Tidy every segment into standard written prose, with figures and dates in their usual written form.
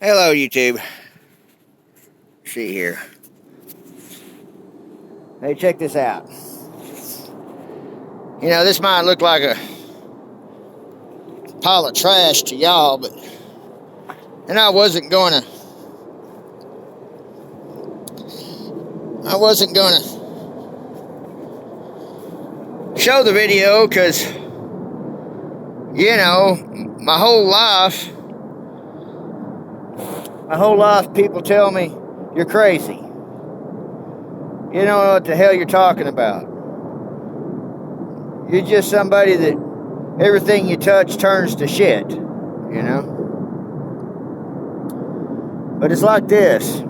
Hello, YouTube. See here. Hey, check this out. You know, this might look like a pile of trash to y'all, but I wasn't gonna show the video because, you know, my whole life people tell me you're crazy. You don't know what the hell you're talking about. You're just somebody that everything you touch turns to shit, you know? But it's like this.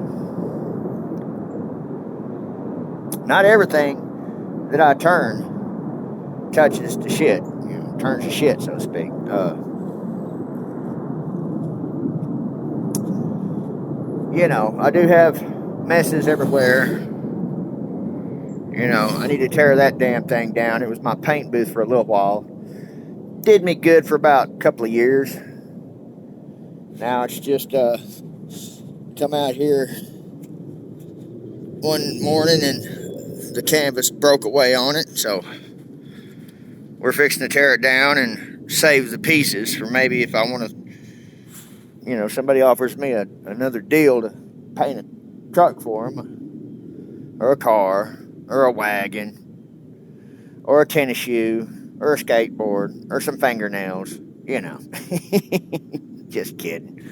Not everything that I turn touches to shit, you know, turns to shit, so to speak. You know, I do have messes everywhere. You know, I need to tear that damn thing down. It was my paint booth for a little while. Did me good for about a couple of years. Now it's just come out here one morning and the canvas broke away on it, so we're fixing to tear it down and save the pieces for maybe if I want to, you know, somebody offers me another deal to paint a truck for them, or a car, or a wagon, or a tennis shoe, or a skateboard, or some fingernails, you know. Just kidding.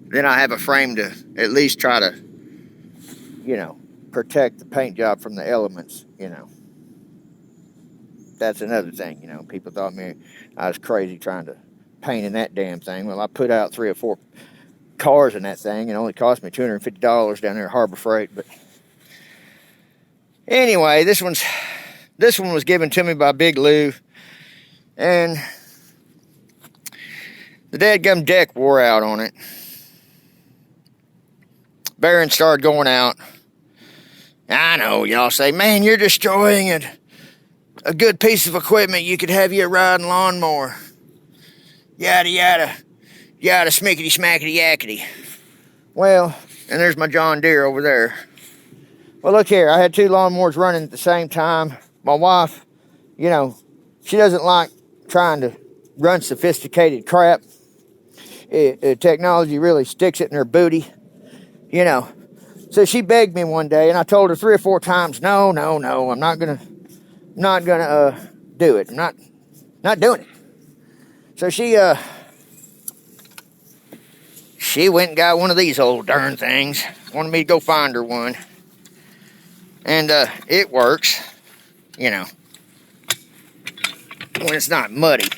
Then I have a frame to at least try to, you know, protect the paint job from the elements, you know. That's another thing, you know. People thought I was crazy trying to paint in that damn thing. Well, I put out 3 or 4 cars in that thing. It only cost me $250 down there at Harbor Freight, but anyway, this one was given to me by Big Lou, and the dadgum deck wore out on it. Bearings started going out. I know, y'all say, man, you're destroying a good piece of equipment. You could have you a riding lawnmower. Yada, yada, yada, smickety, smackety, yakety. Well, and there's my John Deere over there. Well, look here, I had 2 lawnmowers running at the same time. My wife, you know, she doesn't like trying to run sophisticated crap. Technology really sticks it in her booty, you know. So she begged me one day, and I told her 3 or 4 times, no, I'm not gonna do it. I'm not doing it. So she went and got one of these old darn things. Wanted me to go find her one. And it works, you know, when it's not muddy.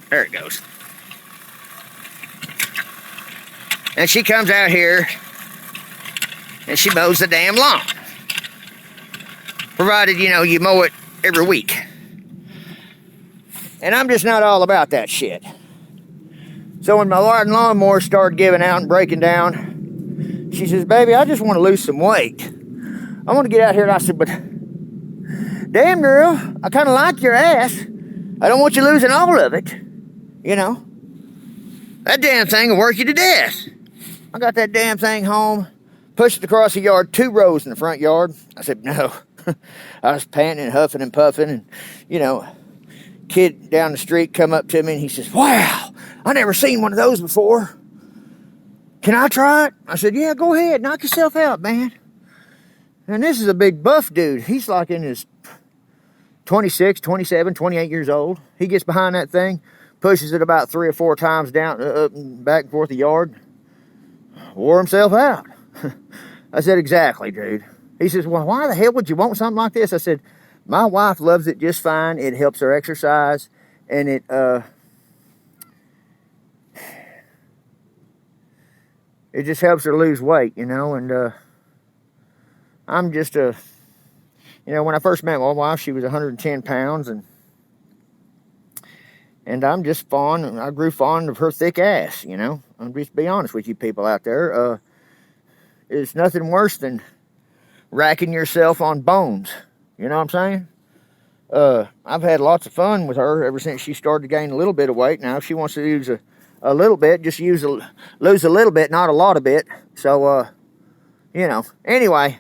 There it goes. And she comes out here and she mows the damn lawn. Provided, you know, you mow it every week. And I'm just not all about that shit. So when my lawnmower started giving out and breaking down, she says, baby, I just want to lose some weight. I want to get out here. And I said, but damn girl, I kind of like your ass. I don't want you losing all of it. You know, that damn thing will work you to death. I got that damn thing home, pushed it across the yard, 2 rows in the front yard. I said, no. I was panting and huffing and puffing, and, you know, kid down the street come up to me and he says, wow, I never seen one of those before. Can I try it? I said, yeah, go ahead, knock yourself out, man. And this is a big buff dude. He's like in his 26, 27, 28 years old. He gets behind that thing, pushes it about 3 or 4 times down, up and back and forth the yard. Wore himself out. I said, exactly, dude. He says, well, why the hell would you want something like this? I said, my wife loves it just fine. It helps her exercise, and it just helps her lose weight, you know. And I'm just you know, when I first met my wife, she was 110 pounds, and I'm just fond. I grew fond of her thick ass, you know. I'll just be honest with you people out there. It's nothing worse than racking yourself on bones. You know what I'm saying? I've had lots of fun with her ever since she started to gain a little bit of weight. Now, if she wants to use a a little bit, just lose a little bit, not a lot of it. So, you know, anyway,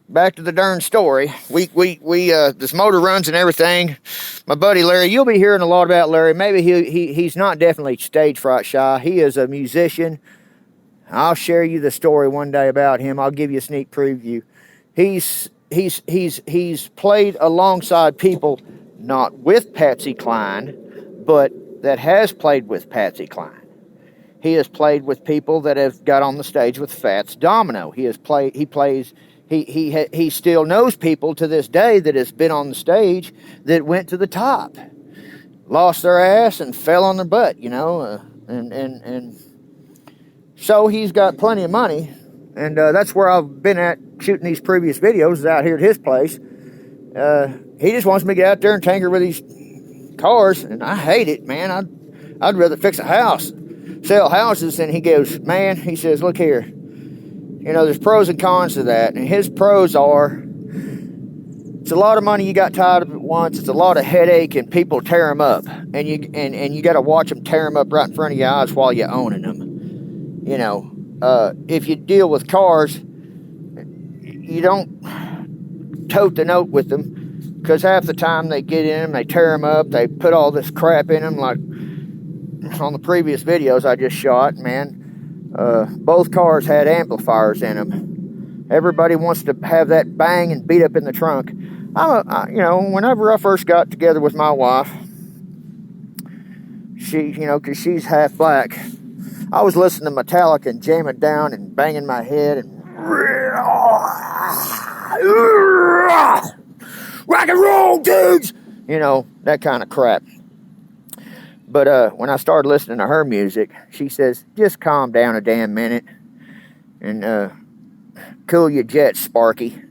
back to the darn story. This motor runs and everything. My buddy Larry, you'll be hearing a lot about Larry. Maybe he's not definitely stage fright shy. He is a musician. I'll share you the story one day about him. I'll give you a sneak preview. He's played alongside people, not with Patsy Cline, but that has played with Patsy Cline. He has played with people that have got on the stage with Fats Domino. He still knows people to this day that has been on the stage that went to the top, lost their ass and fell on their butt, you know, and so he's got plenty of money, and that's where I've been at shooting these previous videos, is out here at his place. He just wants me to get out there and tinker with these cars, and I hate it, man. I'd rather fix a house, sell houses. And he goes, man, he says, look here, you know, there's pros and cons to that. And his pros are, it's a lot of money you got tied up at once. It's a lot of headache, and people tear them up, and you got to watch them tear them up right in front of your eyes while you're owning them. You know, if you deal with cars, you don't tote the note with them, because half the time they get in them, they tear them up, they put all this crap in them, like on the previous videos I just shot, man. Both cars had amplifiers in them. Everybody wants to have that bang and beat up in the trunk. You know, whenever I first got together with my wife, she, you know, because she's half black, I was listening to Metallica and jamming down and banging my head and rock and roll, dudes, you know, that kind of crap. But when I started listening to her music, she says, just calm down a damn minute and cool your jets, Sparky.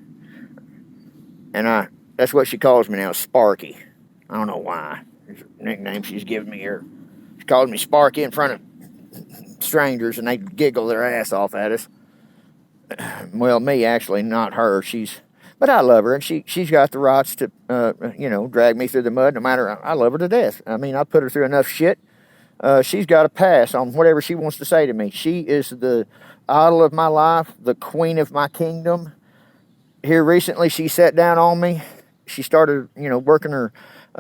And that's what she calls me now, Sparky. I don't know why. It's a nickname she's given me here. She calls me Sparky in front of strangers, and they giggle their ass off at us. Well, me, actually, not her. But I love her, and she's got the rights to, you know, drag me through the mud no matter. I love her to death. I mean, I put her through enough shit. She's got a pass on whatever she wants to say to me. She is the idol of my life, the queen of my kingdom. Here recently, she sat down on me. She started, you know, working her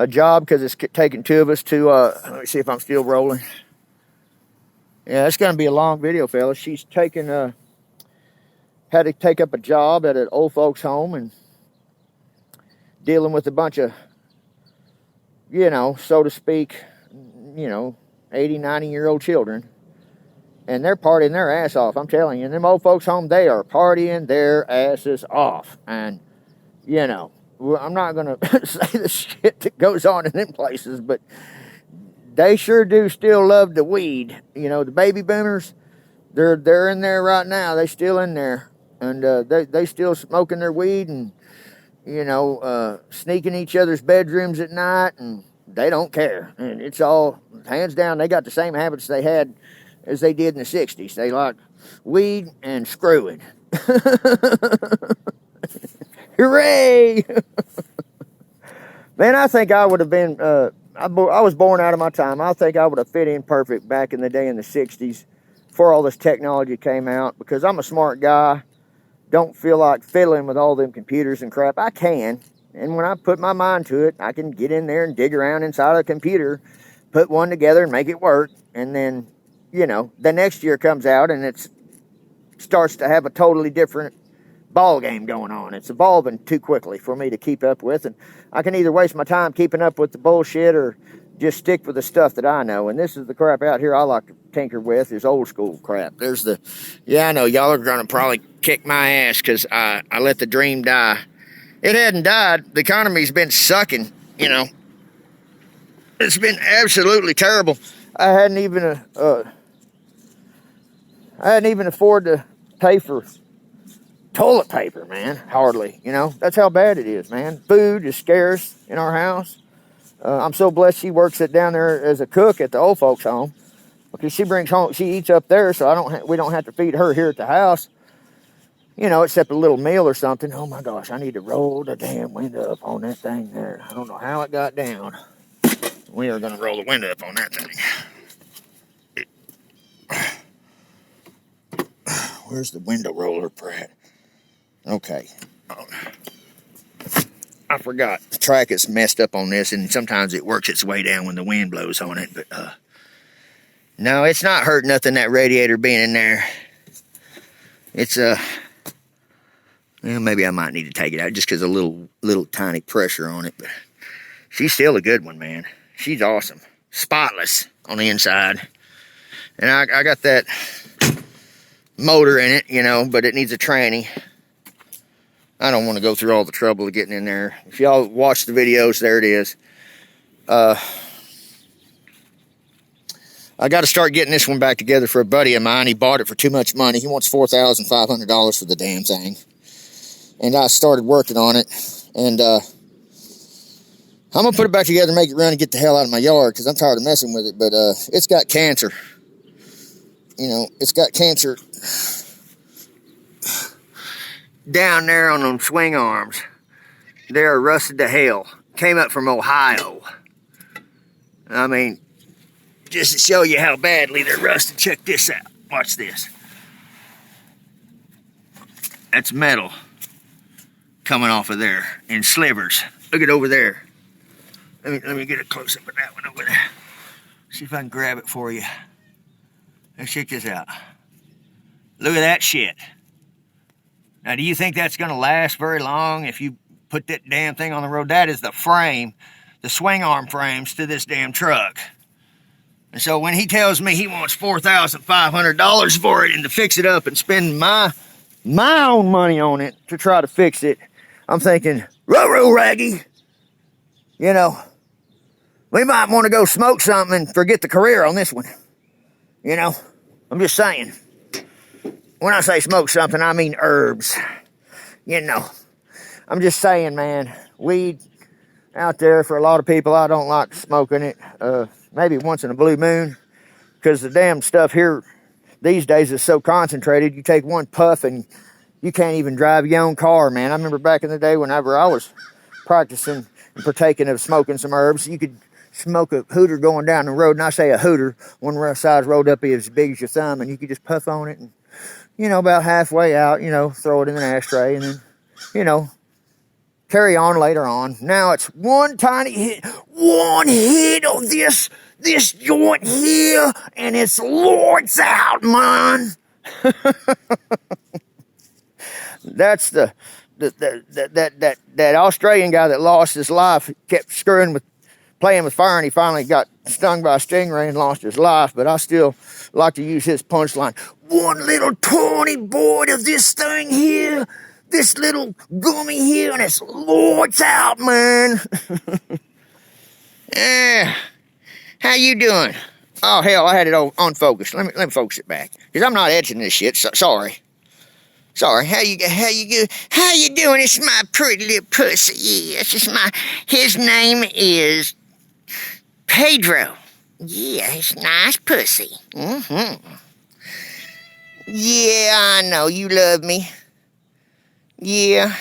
job, because it's taking two of us to, let me see if I'm still rolling. Yeah, it's going to be a long video, fellas. She's had to take up a job at an old folks home and dealing with a bunch of, you know, so to speak, you know, 80, 90-year-old children. And they're partying their ass off. I'm telling you, in them old folks home, they are partying their asses off. And, you know, I'm not going to say the shit that goes on in them places, but they sure do still love the weed. You know, the baby boomers, they're in there right now. They still in there. And they still smoking their weed and, you know, sneaking each other's bedrooms at night, and they don't care. And it's all, hands down, they got the same habits they had as they did in the 60s. They like weed and screwing. Hooray! Man, I think I would have been, I was born out of my time. I think I would have fit in perfect back in the day in the 60s before all this technology came out, because I'm a smart guy. Don't feel like fiddling with all them computers and crap. I can, and when I put my mind to it, I can get in there and dig around inside a computer, put one together and make it work, and then, you know, the next year comes out and it starts to have a totally different ball game going on. It's evolving too quickly for me to keep up with, and I can either waste my time keeping up with the bullshit or just stick with the stuff that I know. And this is the crap out here I like to tinker with, is old school crap. There's the, yeah, I know y'all are gonna probably kick my ass because I let the dream die. It hadn't died. The economy's been sucking, you know. It's been absolutely terrible. I hadn't even afford to pay for toilet paper, man. Hardly, you know. That's how bad it is, man. Food is scarce in our house. I'm so blessed she works it down there as a cook at the old folks home, because she brings home, she eats up there, so we don't have to feed her here at the house, you know, except a little meal or something. Oh my gosh, I need to roll the damn window up on that thing there. I don't know how it got down. We are going to roll the window up on that thing. Where's the window roller, Pratt? Okay. I forgot. The track is messed up on this, and sometimes it works its way down when the wind blows on it. But, no, it's not hurt nothing, that radiator being in there. It's, well, maybe I might need to take it out just because a little tiny pressure on it. But she's still a good one, man. She's awesome. Spotless on the inside. And I got that motor in it, you know, but it needs a tranny. I don't want to go through all the trouble of getting in there. If y'all watch the videos, there it is. I got to start getting this one back together for a buddy of mine. He bought it for too much money. He wants $4,500 for the damn thing. And I started working on it. And I'm going to put it back together, make it run, and get the hell out of my yard because I'm tired of messing with it. But it's got cancer. You know, it's got cancer down there on them swing arms. They're rusted to hell. Came up from Ohio. I mean, just to show you how badly they're rusted, check this out. Watch this. That's metal coming off of there in slivers. Look at over there. Let me get a close up of that one over there. See if I can grab it for you. Let's check this out. Look at that shit. Now, do you think that's going to last very long if you put that damn thing on the road? That is the frame, the swing arm frames to this damn truck. And so when he tells me he wants $4,500 for it and to fix it up and spend my own money on it to try to fix it, I'm thinking, ruh-roh, Raggy. You know, we might want to go smoke something and forget the career on this one. You know, I'm just saying. When I say smoke something, I mean herbs. You know, I'm just saying, man, weed out there for a lot of people. I don't like smoking it. Maybe once in a blue moon, because the damn stuff here these days is so concentrated. You take one puff and you can't even drive your own car, man. I remember back in the day whenever I was practicing and partaking of smoking some herbs, you could smoke a hooter going down the road. And I say a hooter, one size rolled up as big as your thumb, and you could just puff on it and, you know, about halfway out, you know, throw it in an ashtray and then, you know, carry on later on. Now it's one tiny hit, one hit of this joint here, and it's Lord's out, man. That's that Australian guy that lost his life, kept playing with fire, and he finally got stung by a stingray and lost his life. But I still like to use his punchline. One little tiny bite of this thing here, this little gummy here, and it's Lord's out, man. How you doing? Oh, hell, I had it all unfocused. Let me focus it back. Because I'm not etching this shit. Sorry. How you doing? It's my pretty little pussy. Yes, his name is Pedro. Yeah, it's nice pussy. Mm-hmm. Yeah, I know. You love me. Yeah.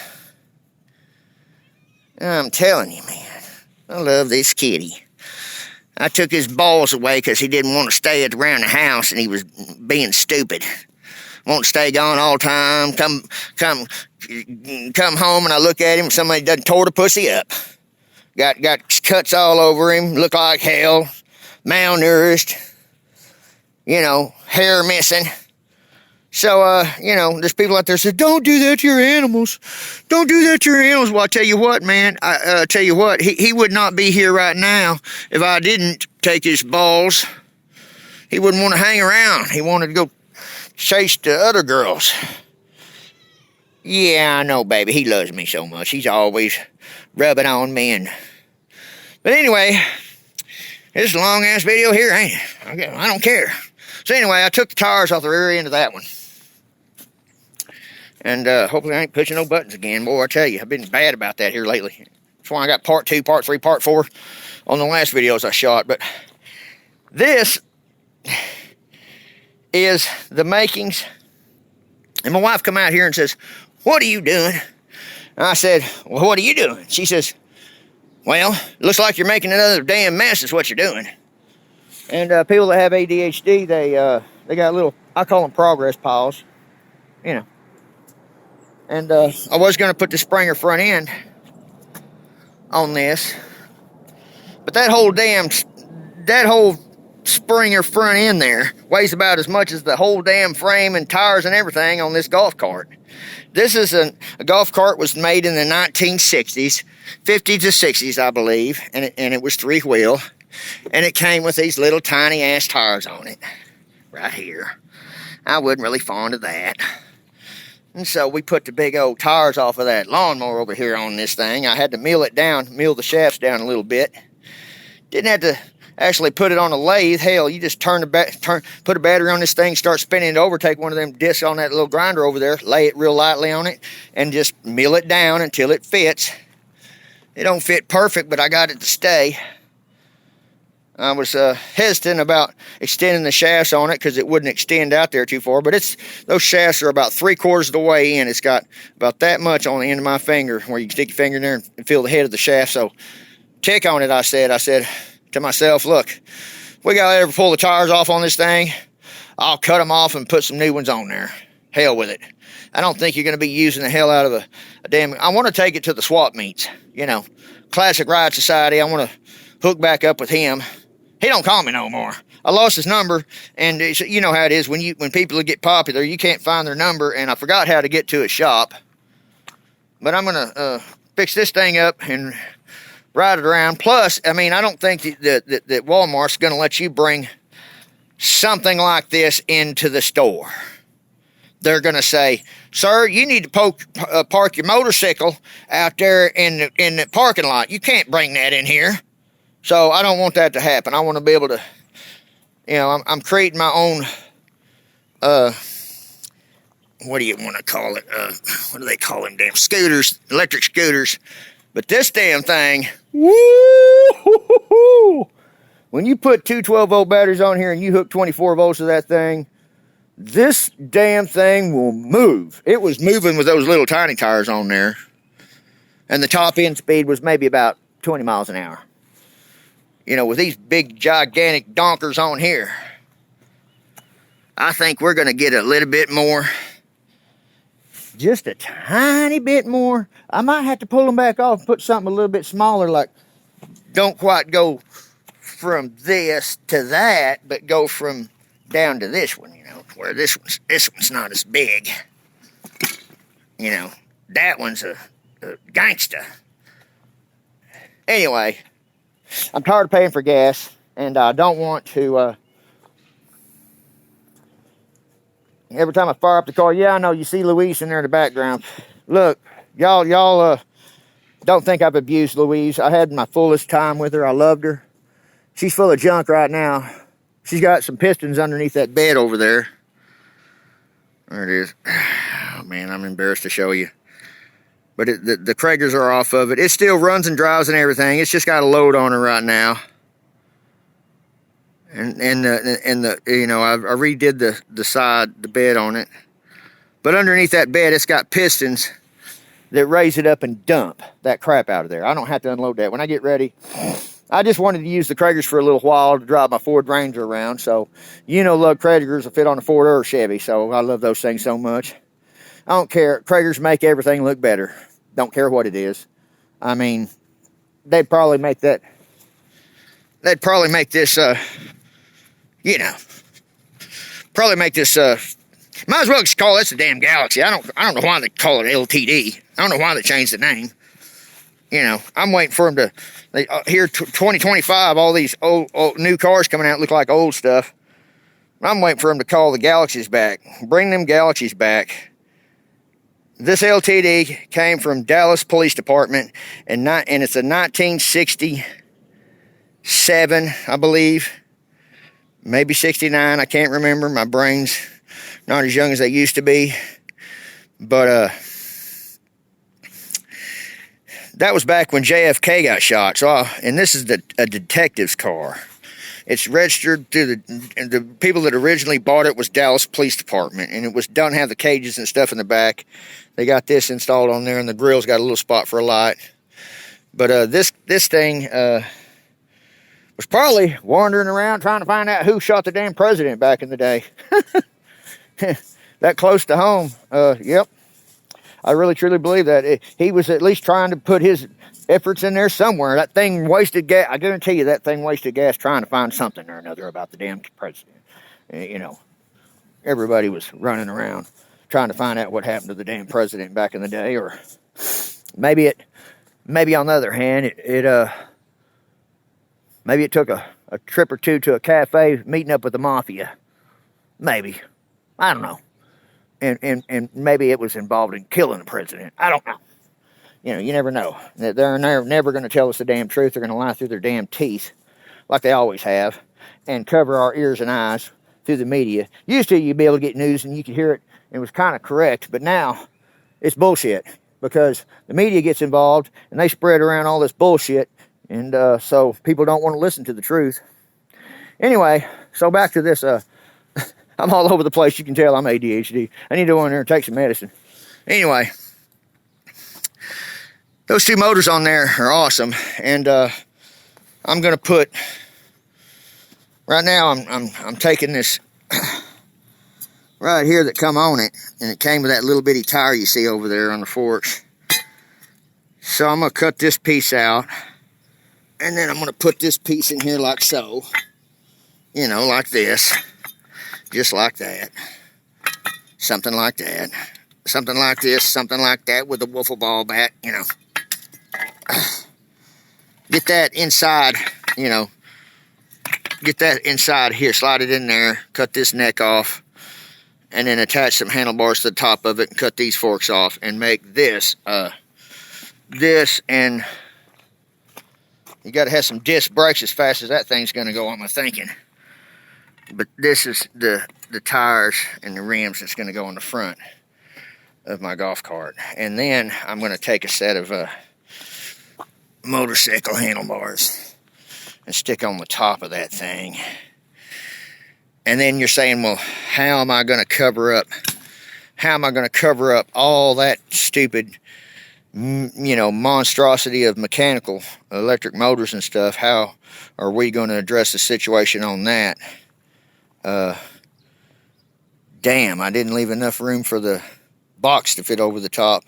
I'm telling you, man. I love this kitty. I took his balls away because he didn't want to stay around the house and he was being stupid. Won't stay gone all the time. Come home and I look at him, somebody done tore the pussy up. Got cuts all over him, look like hell, malnourished, you know, hair missing. So, you know, there's people out there that say, don't do that to your animals. Don't do that to your animals. Well, I tell you what, man, I tell you what, he would not be here right now if I didn't take his balls. He wouldn't want to hang around. He wanted to go chase the other girls. Yeah, I know, baby. He loves me so much. He's always rubbing on me. But anyway, this is a long-ass video here, ain't it? I don't care. So anyway, I took the tires off the rear end of that one. And hopefully I ain't pushing no buttons again. Boy, I tell you, I've been bad about that here lately. That's why I got part 2, part 3, part 4 on the last videos I shot. But this is the makings. And my wife come out here and says, what are you doing? And I said, well, what are you doing? She says, well, looks like you're making another damn mess is what you're doing. And people that have ADHD, they got little, I call them progress piles. you know. And I was going to put the Springer front end on this. But that whole Springer front end there weighs about as much as the whole damn frame and tires and everything on this golf cart. This is a golf cart was made in the 1960s, 50s to 60s, I believe, and it was 3-wheel, and it came with these little tiny ass tires on it, right here. I wasn't really fond of that. And so we put the big old tires off of that lawnmower over here on this thing. I had to mill the shafts down a little bit. Didn't have to actually put it on a lathe. Hell, you just put a battery on this thing, start spinning it over, take one of them discs on that little grinder over there, lay it real lightly on it, and just mill it down until it fits. It don't fit perfect, but I got it to stay. I was hesitant about extending the shafts on it because it wouldn't extend out there too far, but those shafts are about 3/4 of the way in. It's got about that much on the end of my finger where you can stick your finger in there and feel the head of the shaft. So check on it, I said to myself, look, if we gotta ever pull the tires off on this thing, I'll cut them off and put some new ones on there. Hell with it. I don't think you're going to be using the hell out of a damn... I want to take it to the swap meets, Classic Ride Society. I want to hook back up with him. He don't call me no more. I lost his number, and you know how it is when people get popular, you can't find their number, and I forgot how to get to his shop. But I'm going to fix this thing up and ride it around. Plus, I mean, I don't think that Walmart's going to let you bring something like this into the store. They're going to say, sir, you need to park your motorcycle out there in the parking lot. You can't bring that in here. So I don't want that to happen. I want to be able to, I'm creating my own, what do you want to call it? What do they call them damn scooters, electric scooters? But this damn thing, woo, when you put two 12-volt batteries on here and you hook 24 volts to that thing, this damn thing will move. It was moving with those little tiny tires on there. And the top end speed was maybe about 20 miles an hour. With these big, gigantic donkers on here, I think we're going to get a little bit more. Just a tiny bit more. I might have to pull them back off and put something a little bit smaller, like don't quite go from this to that, but go from down to this one, where this one's not as big. That one's a gangsta. Anyway, I'm tired of paying for gas, and I don't want to, every time I fire up the car, yeah, I know, you see Louise in there in the background. Look, y'all don't think I've abused Louise. I had my fullest time with her. I loved her. She's full of junk right now. She's got some pistons underneath that bed over there. There it is. Oh, man, I'm embarrassed to show you. But the Kragers are off of it. It still runs and drives and everything. It's just got a load on her right now. And I redid the bed on it. But underneath that bed, it's got pistons that raise it up and dump that crap out of there. I don't have to unload that. When I get ready, I just wanted to use the Kragers for a little while to drive my Ford Ranger around. So, love Kragers will fit on a Ford or a Chevy. So I love those things so much. I don't care. Kragers make everything look better. Don't care what it is. I mean, they'd probably make this, probably make this, might as well just call this a damn Galaxy. I don't know why they call it LTD. I don't know why they changed the name. I'm waiting for them to, here 2025, all these old new cars coming out look like old stuff. I'm waiting for them to call the Galaxies back. Bring them Galaxies back. This LTD came from Dallas Police Department, and it's a 1967, I believe. Maybe 69, I can't remember. My brain's not as young as they used to be. But that was back when JFK got shot. So, and this is a detective's car. It's registered to the people that originally bought it was Dallas Police Department, and it doesn't have the cages and stuff in the back. They got this installed on there, and the grill's got a little spot for a light. But this thing was probably wandering around trying to find out who shot the damn president back in the day. that close to home, yep. I really truly believe that. He was at least trying to put his efforts in there somewhere. That thing wasted gas. I guarantee you that thing wasted gas trying to find something or another about the damn president. You know, everybody was running around trying to find out what happened to the damn president back in the day. Or maybe on the other hand, maybe it took a trip or two to a cafe, meeting up with the mafia. Maybe. I don't know. And maybe it was involved in killing the president. I don't know. You know, you never know. They're never going to tell us the damn truth. They're going to lie through their damn teeth, like they always have, and cover our ears and eyes through the media. Used to, you'd be able to get news and you could hear it, and it was kind of correct. But now, it's bullshit, because the media gets involved, and they spread around all this bullshit, and so people don't want to listen to the truth. Anyway, so back to this. I'm all over the place. You can tell I'm ADHD. I need to go in there and take some medicine. Anyway, those two motors on there are awesome, and I'm gonna put. Right now, I'm taking this right here that come on it, and it came with that little bitty tire you see over there on the forks. So I'm gonna cut this piece out, and then I'm gonna put this piece in here like so. You know, like this. Just like that. Something like that. Something like this, something like that with a wiffle ball bat, you know. Get that inside, you know. Get that inside here, slide it in there, cut this neck off, and then attach some handlebars to the top of it and cut these forks off and make this, and you gotta have some disc brakes as fast as that thing's gonna go, I'm thinking. But this is the tires and the rims that's going to go on the front of my golf cart. And then I'm going to take a set of motorcycle handlebars and stick on the top of that thing. And then you're saying, well, how am I going to cover up all that stupid, you know, monstrosity of mechanical electric motors and stuff? How are we going to address the situation on that? Damn, I didn't leave enough room for the box to fit over the top.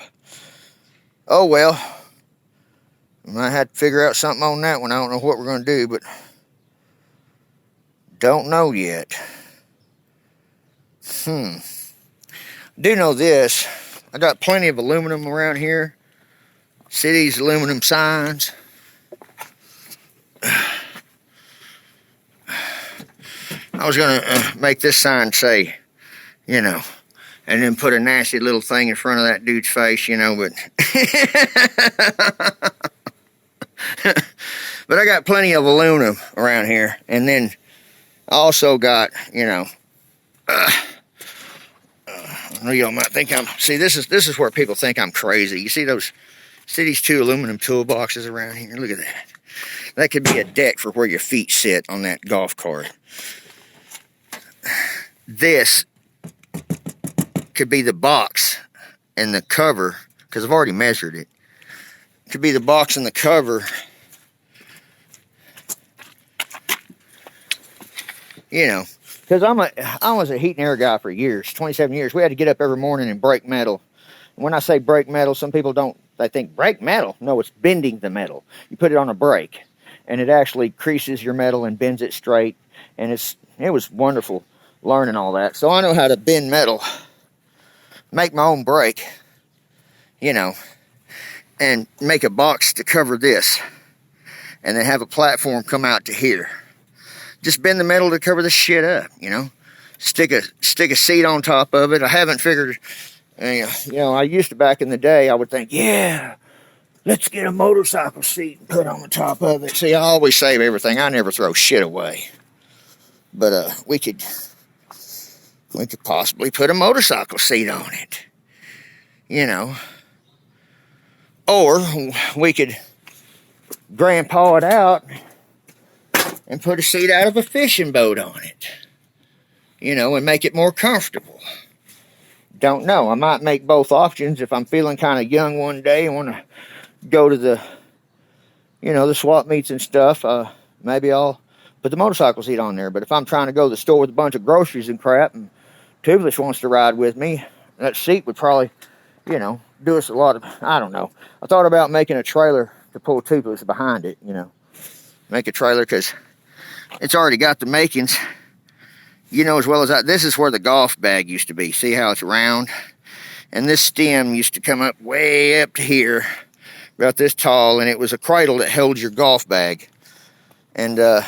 Oh well, I might have to figure out something on that one. I don't know what we're going to do, but don't know yet. Do know this. I got plenty of aluminum around here. See these aluminum signs? I was going to make this sign say, you know, and then put a nasty little thing in front of that dude's face, you know, but but I got plenty of aluminum around here. And then I also got, you know, y'all might think this is where people think I'm crazy. You see these two aluminum toolboxes around here? Look at that. That could be a deck for where your feet sit on that golf cart. This could be the box and the cover, because I've already measured it. It could be the box and the cover, you know, because I was a heat and air guy for years, 27 years. We had to get up every morning and break metal. When I say break metal, some people they think break metal. No, it's bending the metal. You put it on a brake, and it actually creases your metal and bends it straight, and it was wonderful learning all that. So I know how to bend metal, make my own brake, you know, and make a box to cover this, and then have a platform come out to here. Just bend the metal to cover the shit up, you know. Stick a seat on top of it. I haven't figured, you know, I used to back in the day, I would think, yeah, let's get a motorcycle seat and put on the top of it. See, I always save everything. I never throw shit away. But we could possibly put a motorcycle seat on it, you know. Or we could grandpa it out and put a seat out of a fishing boat on it, you know, and make it more comfortable. Don't know. I might make both options if I'm feeling kind of young one day and want to go to the, you know, the swap meets and stuff. Maybe I'll put the motorcycle seat on there. But if I'm trying to go to the store with a bunch of groceries and crap and Tubeless wants to ride with me. That seat would probably, you know, do us a lot of, I don't know. I thought about making a trailer to pull Tubeless behind it, you know. Make a trailer because it's already got the makings. You know as well as I, this is where the golf bag used to be. See how it's round? And this stem used to come up way up to here, about this tall, and it was a cradle that held your golf bag. And well,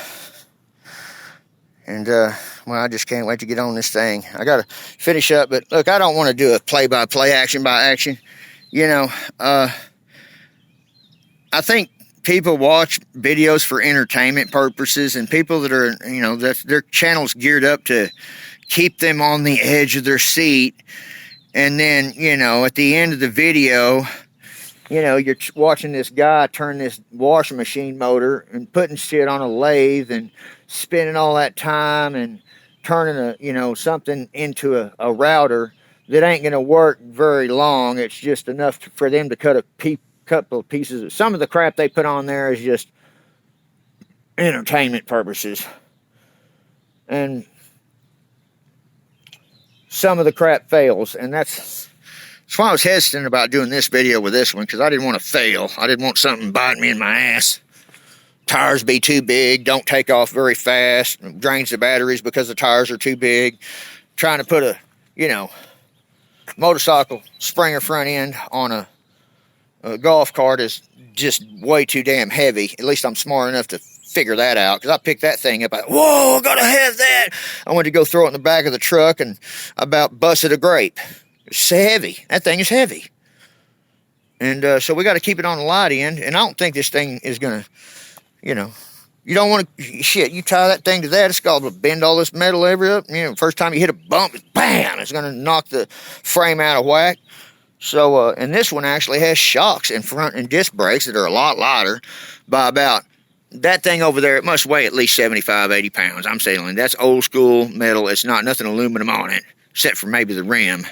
I just can't wait to get on this thing. I got to finish up, but look, I don't want to do a play-by-play, action-by-action. You know, I think people watch videos for entertainment purposes, and people that are, you know, that their channel's geared up to keep them on the edge of their seat. And then, you know, at the end of the video, you know, you're watching this guy turn this washing machine motor and putting shit on a lathe and spending all that time and turning a, you know, something into a router that ain't going to work very long. It's just enough for them to cut a couple of pieces of, some of the crap they put on there is just entertainment purposes, and some of the crap fails, and that's why I was hesitant about doing this video with this one, because I didn't want to fail. I didn't want something biting me in my ass. Tires be too big, don't take off very fast, drains the batteries because the tires are too big. Trying to put a, you know, motorcycle Springer front end on a golf cart is just way too damn heavy. At least I'm smart enough to figure that out, because I picked that thing up. Whoa, I gotta have that. I went to go throw it in the back of the truck and I about busted a grape. It's heavy. That thing is heavy. And so we got to keep it on the light end. And I don't think this thing is gonna, you know, you don't want to, shit, you tie that thing to that, it's going to bend all this metal every up. You know, first time you hit a bump, bam, it's going to knock the frame out of whack. So, and this one actually has shocks in front and disc brakes that are a lot lighter by about, that thing over there, it must weigh at least 75, 80 pounds. I'm saying that's old school metal. It's not nothing aluminum on it, except for maybe the rim.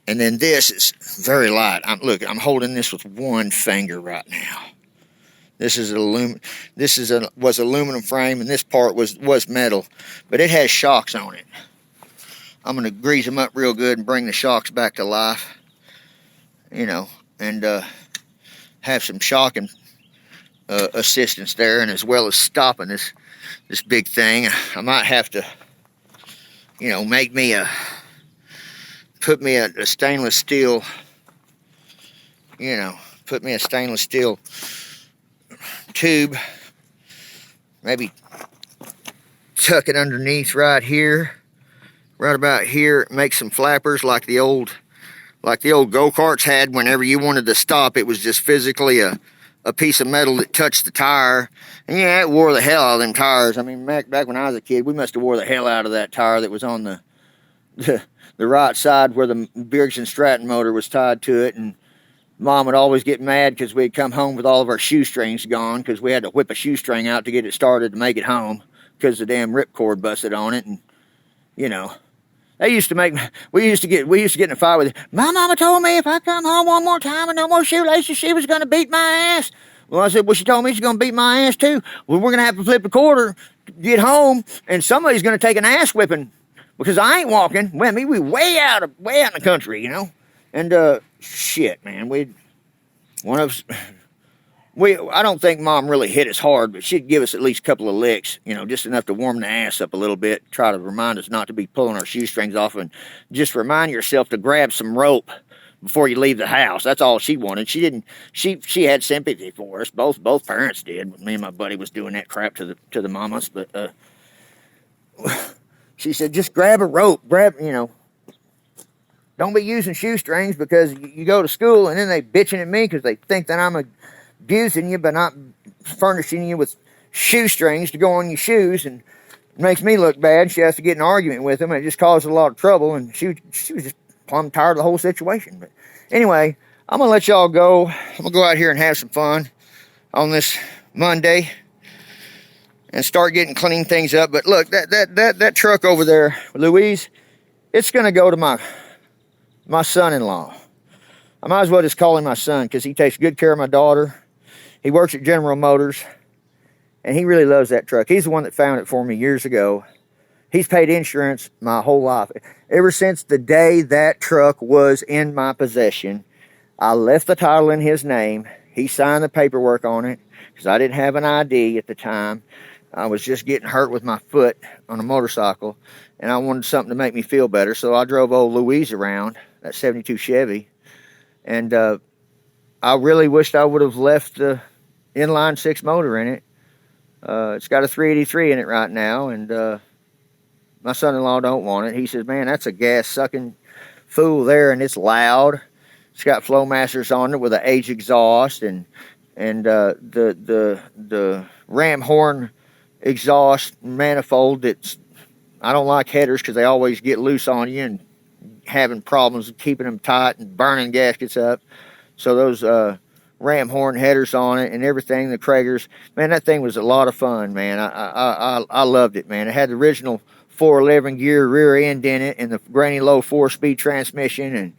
And then this is very light. Look, I'm holding this with one finger right now. This is was aluminum frame, and this part was metal, but it has shocks on it. I'm going to grease them up real good and bring the shocks back to life. You know, and have some shocking assistance there, and as well as stopping this big thing. I might have to, you know, put me a stainless steel, you know, put me a stainless steel tube, maybe tuck it underneath right here, right about here, make some flappers like the old go-karts had. Whenever you wanted to stop, it was just physically a piece of metal that touched the tire. And yeah, it wore the hell out of them tires. I mean, back when I was a kid, we must have wore the hell out of that tire that was on the right side where the Biggs and Stratton motor was tied to it. And Mom would always get mad because we'd come home with all of our shoestrings gone, because we had to whip a shoestring out to get it started to make it home, because the damn ripcord busted on it. And, you know, we used to get in a fight with it. My mama told me if I come home one more time and no more shoelaces, she was going to beat my ass. Well, I said, well, she told me she's going to beat my ass too. Well, we're going to have to flip the quarter to get home, and somebody's going to take an ass whipping, because I ain't walking. Well, we way out in the country, you know. And shit, man, I don't think Mom really hit us hard, but she'd give us at least a couple of licks, you know, just enough to warm the ass up a little bit, try to remind us not to be pulling our shoestrings off, and just remind yourself to grab some rope before you leave the house. That's all she wanted. She had sympathy for us. Both parents did. Me and my buddy was doing that crap to the mamas, but she said, just grab a rope, you know, don't be using shoestrings, because you go to school and then they bitching at me because they think that I'm abusing you by not furnishing you with shoestrings to go on your shoes, and it makes me look bad. She has to get in an argument with them, and it just causes a lot of trouble, and she was just plumb tired of the whole situation. But anyway, I'm gonna let y'all go. I'm gonna go out here and have some fun on this Monday and start getting clean things up. But look, that truck over there, Louise, it's gonna go to my son-in-law. I might as well just call him my son, because he takes good care of my daughter. He works at General Motors, and he really loves that truck. He's the one that found it for me years ago. He's paid insurance my whole life. Ever since the day that truck was in my possession, I left the title in his name. He signed the paperwork on it because I didn't have an ID at the time. I was just getting hurt with my foot on a motorcycle, and I wanted something to make me feel better. So I drove old Louise around, that 72 Chevy, and I really wished I would have left the inline 6 motor in it. It's got a 383 in it right now, and my son-in-law don't want it. He says, man, that's a gas-sucking fool there, and it's loud. It's got Flowmasters on it with an H exhaust, and the ram horn exhaust manifold. I don't like headers because they always get loose on you and having problems keeping them tight and burning gaskets up. So those ram horn headers on it and everything, the Kragers, man, that thing was a lot of fun, man. I loved it, man. It had the original 411 gear rear end in it and the granny low 4-speed transmission, and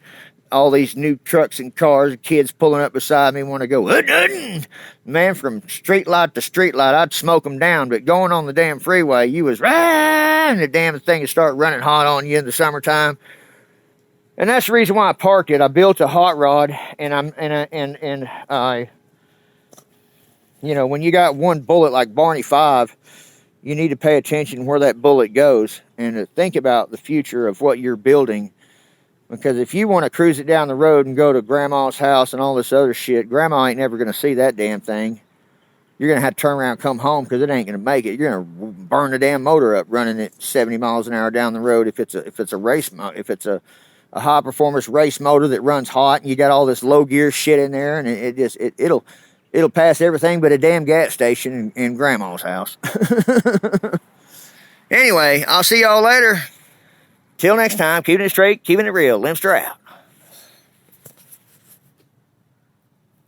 all these new trucks and cars, kids pulling up beside me want to go, man, from street light to street light, I'd smoke them down. But going on the damn freeway, you was, and the damn thing would start running hot on you in the summertime. And that's the reason why I parked it. I built a hot rod, and I, you know, when you got one bullet like Barney 5, you need to pay attention where that bullet goes and to think about the future of what you're building. Because if you want to cruise it down the road and go to grandma's house and all this other shit, grandma ain't never going to see that damn thing. You're going to have to turn around and come home because it ain't going to make it. You're going to burn the damn motor up running at 70 miles an hour down the road if it's a high performance race motor that runs hot and you got all this low gear shit in there, and it'll pass everything but a damn gas station in grandma's house. Anyway, I'll see y'all later. Till next time, keeping it straight, keeping it real. Limpster out.